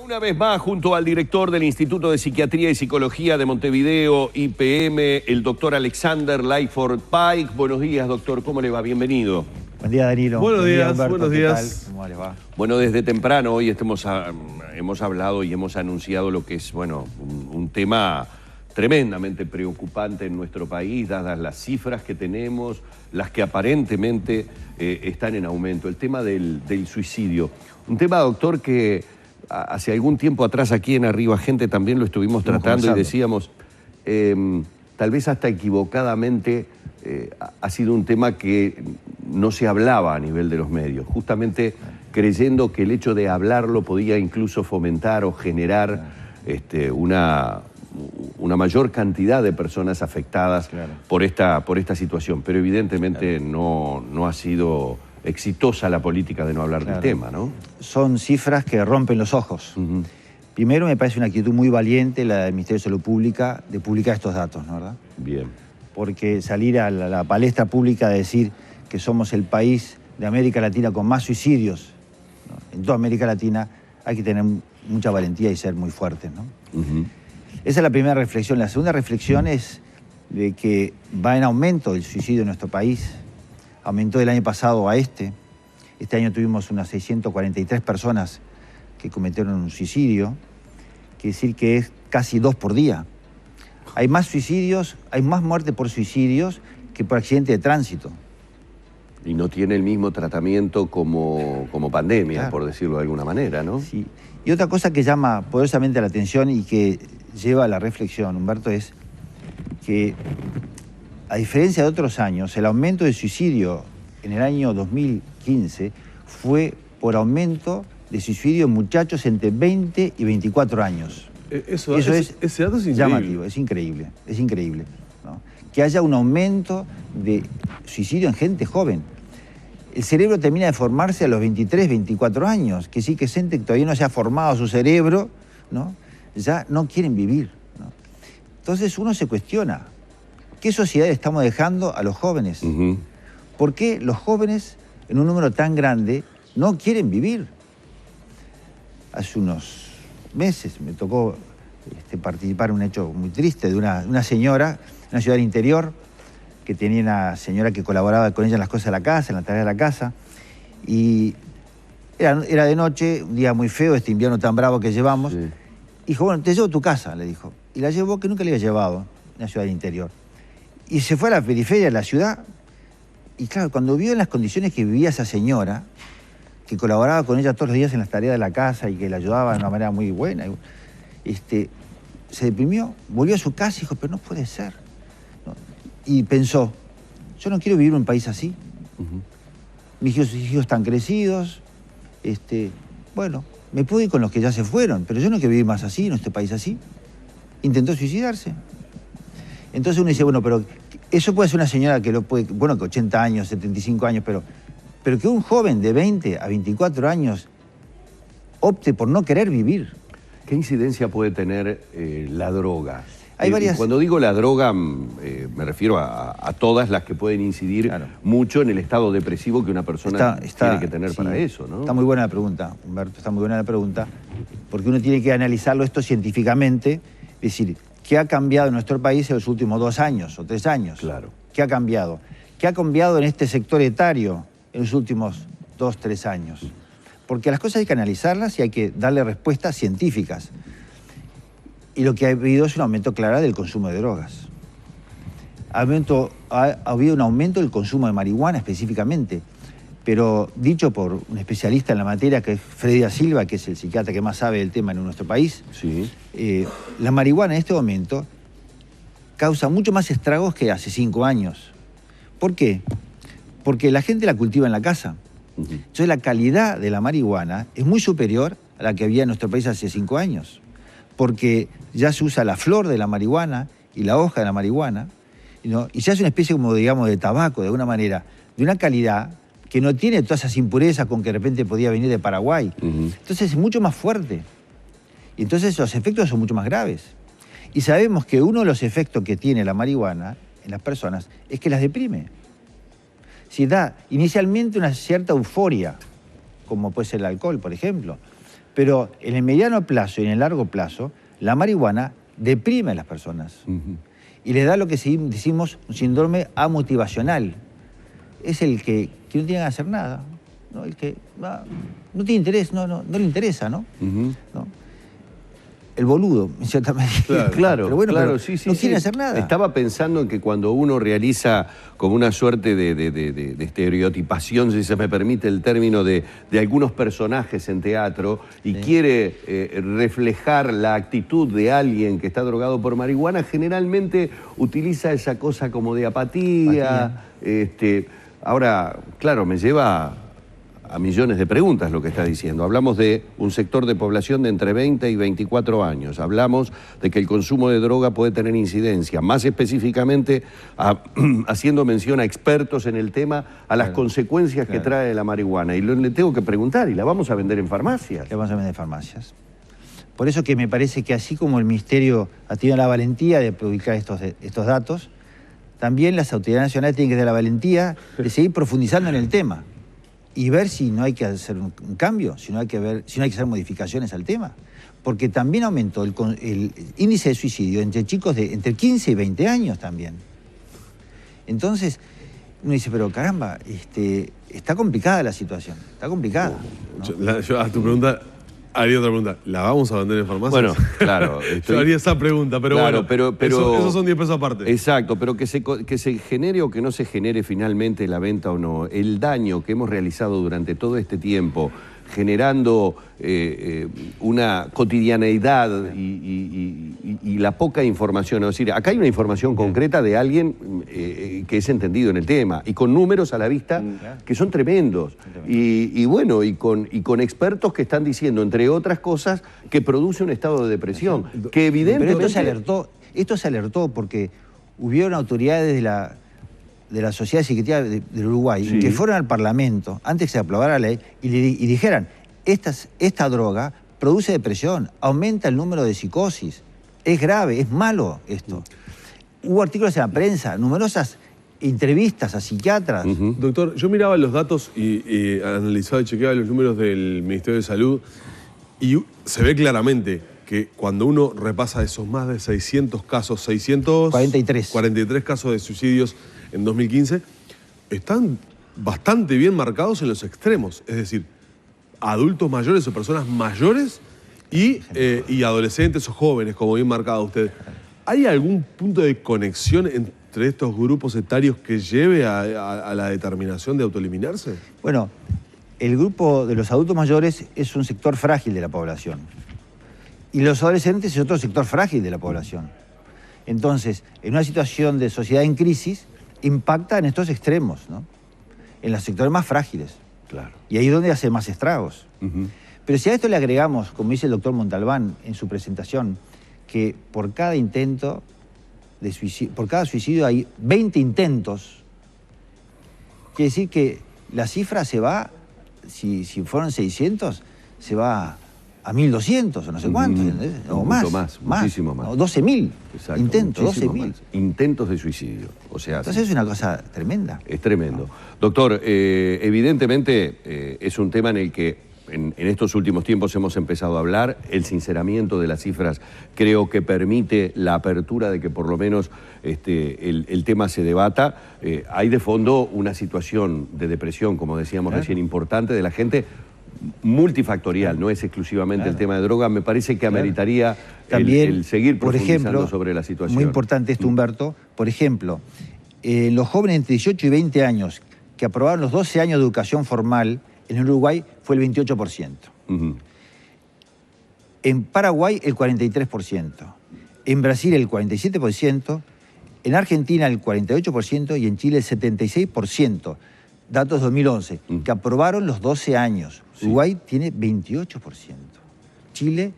Una vez más, junto al director del Instituto de Psiquiatría y Psicología de Montevideo, IPM, el doctor Alexander Lyford Pike. Buenos días, doctor. ¿Cómo le va? Bienvenido. Buen día, Danilo. Buenos días, Humberto, buenos ¿qué días. tal? ¿Cómo les va? Bueno, desde temprano hoy hemos hablado y hemos anunciado lo que es, bueno, un tema tremendamente preocupante en nuestro país, dadas las cifras que tenemos, las que aparentemente están en aumento. El tema del suicidio. Un tema, doctor, que hace algún tiempo atrás aquí en Arriba Gente también lo estuvimos tratando y decíamos, tal vez hasta equivocadamente, ha sido un tema que no se hablaba a nivel de los medios, justamente creyendo que el hecho de hablarlo podía incluso fomentar o generar una mayor cantidad de personas afectadas por esta situación. Pero evidentemente no ha sido exitosa la política de no hablar del tema, ¿no? Son cifras que rompen los ojos. Primero, me parece una actitud muy valiente la del Ministerio de Salud Pública de publicar estos datos, ¿no? ¿Verdad? Bien. Porque salir a la palestra pública de decir que somos el país de América Latina con más suicidios, ¿no? En toda América Latina, hay que tener mucha valentía y ser muy fuertes, ¿no? Esa es la primera reflexión. La segunda reflexión es de que va en aumento el suicidio en nuestro país. Aumentó del año pasado a este. Este año tuvimos unas 643 personas que cometieron un suicidio. Quiere decir que es casi 2 por día. Hay más suicidios, hay más muertes por suicidios que por accidente de tránsito. Y no tiene el mismo tratamiento como pandemia, Claro, por decirlo de alguna manera, ¿no? Sí. Y otra cosa que llama poderosamente la atención y que lleva a la reflexión, Humberto, es que, a diferencia de otros años, el aumento de suicidio en el año 2015 fue por aumento de suicidio en muchachos entre 20 y 24 años. Ese dato es increíble. Llamativo, es increíble, ¿no? Que haya un aumento de suicidio en gente joven. El cerebro termina de formarse a los 23, 24 años, que sí que gente que todavía no se ha formado su cerebro, ¿no? Ya no quieren vivir, ¿no? Entonces uno se cuestiona, ¿qué sociedad estamos dejando a los jóvenes? ¿Por qué los jóvenes, en un número tan grande, no quieren vivir? Hace unos meses me tocó participar en un hecho muy triste de una señora, en una ciudad del interior, que tenía una señora que colaboraba con ella en las cosas de la casa, en la tarea de la casa, y era de noche, un día muy feo, este invierno tan bravo que llevamos, y dijo, bueno, te llevo a tu casa, le dijo. Y la llevó, que nunca le había llevado, en la ciudad del interior. Y se fue a la periferia de la ciudad, y claro, cuando vio en las condiciones que vivía esa señora, que colaboraba con ella todos los días en las tareas de la casa y que la ayudaba de una manera muy buena, se deprimió, volvió a su casa y dijo, pero no puede ser, ¿no? Y pensó, yo no quiero vivir en un país así. Mis hijos están crecidos, bueno, me puedo ir con los que ya se fueron, pero yo no quiero vivir más así, en este país así. Intentó suicidarse. Entonces uno dice, bueno, pero eso puede ser una señora que que 80 años, 75 años, pero que un joven de 20 a 24 años opte por no querer vivir. ¿Qué incidencia puede tener la droga? Hay varias... Cuando digo la droga, me refiero a todas las que pueden incidir mucho en el estado depresivo que una persona tiene que tener para eso, ¿no? Está muy buena la pregunta, Humberto, está muy buena la pregunta, porque uno tiene que analizarlo esto científicamente, es decir, ¿qué ha cambiado en nuestro país en los últimos 2 años o 3 años? Claro. ¿Qué ha cambiado? ¿Qué ha cambiado en este sector etario en los últimos 2, 3 años? Porque las cosas hay que analizarlas y hay que darle respuestas científicas. Y lo que ha habido es un aumento claro del consumo de drogas. Ha habido un aumento del consumo de marihuana específicamente, pero dicho por un especialista en la materia, que es Freddy da Silva, que es el psiquiatra que más sabe del tema en nuestro país, la marihuana en este momento causa mucho más estragos que hace 5 años. ¿Por qué? Porque la gente la cultiva en la casa. Entonces la calidad de la marihuana es muy superior a la que había en nuestro país hace 5 años. Porque ya se usa la flor de la marihuana y la hoja de la marihuana, ¿no? Y se hace una especie como, digamos, de tabaco, de alguna manera, de una calidad que no tiene todas esas impurezas con que de repente podía venir de Paraguay. Entonces es mucho más fuerte. Y entonces los efectos son mucho más graves. Y sabemos que uno de los efectos que tiene la marihuana en las personas es que las deprime. Si da inicialmente una cierta euforia, como puede ser el alcohol, por ejemplo, Pero en el mediano plazo y en el largo plazo, la marihuana deprime a las personas. Y les da lo que decimos un síndrome amotivacional. Es el que no tiene que hacer nada, ¿no? El que no tiene interés, no le interesa, ¿no? ¿No? El boludo, en cierta medida. Claro, pero bueno, claro, pero no quiere hacer nada. Estaba pensando en que cuando uno realiza como una suerte de estereotipación, si se me permite el término, de algunos personajes en teatro y quiere reflejar la actitud de alguien que está drogado por marihuana, generalmente utiliza esa cosa como de apatía. Ahora, claro, me lleva a millones de preguntas lo que está diciendo. Hablamos de un sector de población de entre 20 y 24 años. Hablamos de que el consumo de droga puede tener incidencia. Más específicamente, haciendo mención a expertos en el tema, a las consecuencias que trae la marihuana. Y le tengo que preguntar, ¿y la vamos a vender en farmacias? La vamos a vender en farmacias. Por eso que me parece que así como el Ministerio ha tenido la valentía de publicar estos datos, también las autoridades nacionales tienen que tener la valentía de seguir profundizando en el tema y ver si no hay que hacer un cambio, si no hay que hacer modificaciones al tema. Porque también aumentó el índice de suicidio entre chicos de entre 15 y 20 años también. Entonces, uno dice, pero caramba, está complicada la situación, está complicada, ¿no? Yo a tu pregunta haría otra pregunta. ¿La vamos a vender en farmacias? Bueno, claro. Yo haría esa pregunta, pero claro, bueno, pero esos son 10 pesos aparte. Exacto, pero que se genere o que no se genere finalmente la venta o no, el daño que hemos realizado durante todo este tiempo, generando una cotidianeidad y la poca información. Es decir, acá hay una información concreta de alguien que es entendido en el tema y con números a la vista que son tremendos. Y bueno, y con expertos que están diciendo, entre otras cosas, que produce un estado de depresión. Que evidentemente... Pero esto se alertó porque hubieron autoridades de la Sociedad Psiquiátrica del Uruguay que fueron al Parlamento, antes que se aprobara la ley, y dijeran, esta droga produce depresión, aumenta el número de psicosis, es grave, es malo esto. Hubo artículos en la prensa, numerosas entrevistas a psiquiatras. Doctor, yo miraba los datos y analizaba y chequeaba los números del Ministerio de Salud y se ve claramente que cuando uno repasa esos más de 600 casos, 43 casos de suicidios en 2015, están bastante bien marcados en los extremos. Es decir, adultos mayores o personas mayores y adolescentes o jóvenes, como bien marcado usted. ¿Hay algún punto de conexión entre estos grupos etarios que lleve a la determinación de autoeliminarse? Bueno, el grupo de los adultos mayores es un sector frágil de la población. Y los adolescentes es otro sector frágil de la población. Entonces, en una situación de sociedad en crisis, impacta en estos extremos, ¿no? En los sectores más frágiles. Claro. Y ahí es donde hace más estragos. Pero si a esto le agregamos, como dice el doctor Montalbán en su presentación, que por cada intento de suicidio, por cada suicidio hay 20 intentos, quiere decir que la cifra se va, si fueron 600, se va a 1.200 o no sé cuántos, o más. Muchísimo más. O 12.000 intentos, 12.000. Intentos de suicidio. O sea, entonces es una cosa tremenda. Es tremendo. Doctor, evidentemente es un tema en el que en estos últimos tiempos hemos empezado a hablar. El sinceramiento de las cifras creo que permite la apertura de que por lo menos el tema se debata. Hay de fondo una situación de depresión, como decíamos recién, importante de la gente, multifactorial, no es exclusivamente el tema de droga. Me parece que ameritaría también el seguir profundizando sobre la situación. Muy importante esto, Humberto. Por ejemplo, los jóvenes entre 18 y 20 años que aprobaron los 12 años de educación formal en el Uruguay fue el 28%. En Paraguay el 43%. En Brasil el 47%. En Argentina el 48% y en Chile el 76%. Datos 2011, que aprobaron los 12 años. Uruguay tiene 28%. Chile,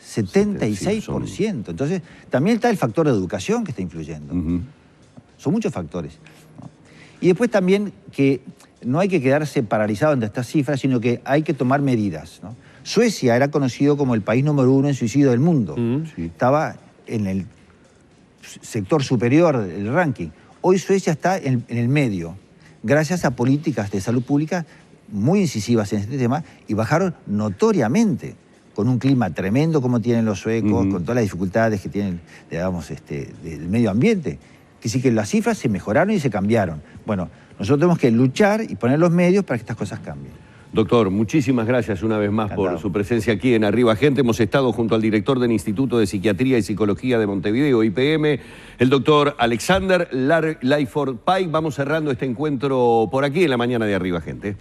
76%. Entonces, también está el factor de educación que está influyendo. Son muchos factores, ¿no? Y después también que no hay que quedarse paralizado ante estas cifras, sino que hay que tomar medidas, ¿no? Suecia era conocido como el país número 1 en suicidio del mundo. Estaba en el sector superior del ranking. Hoy Suecia está en el medio, gracias a políticas de salud pública muy incisivas en este tema, y bajaron notoriamente con un clima tremendo como tienen los suecos, con todas las dificultades que tienen, digamos, del medio ambiente. Que sí que las cifras se mejoraron y se cambiaron. Bueno, nosotros tenemos que luchar y poner los medios para que estas cosas cambien. Doctor, muchísimas gracias una vez más por su presencia aquí en Arriba Gente. Hemos estado junto al director del Instituto de Psiquiatría y Psicología de Montevideo, IPM, el doctor Alexander Laiforpay. Vamos cerrando este encuentro por aquí en la mañana de Arriba Gente.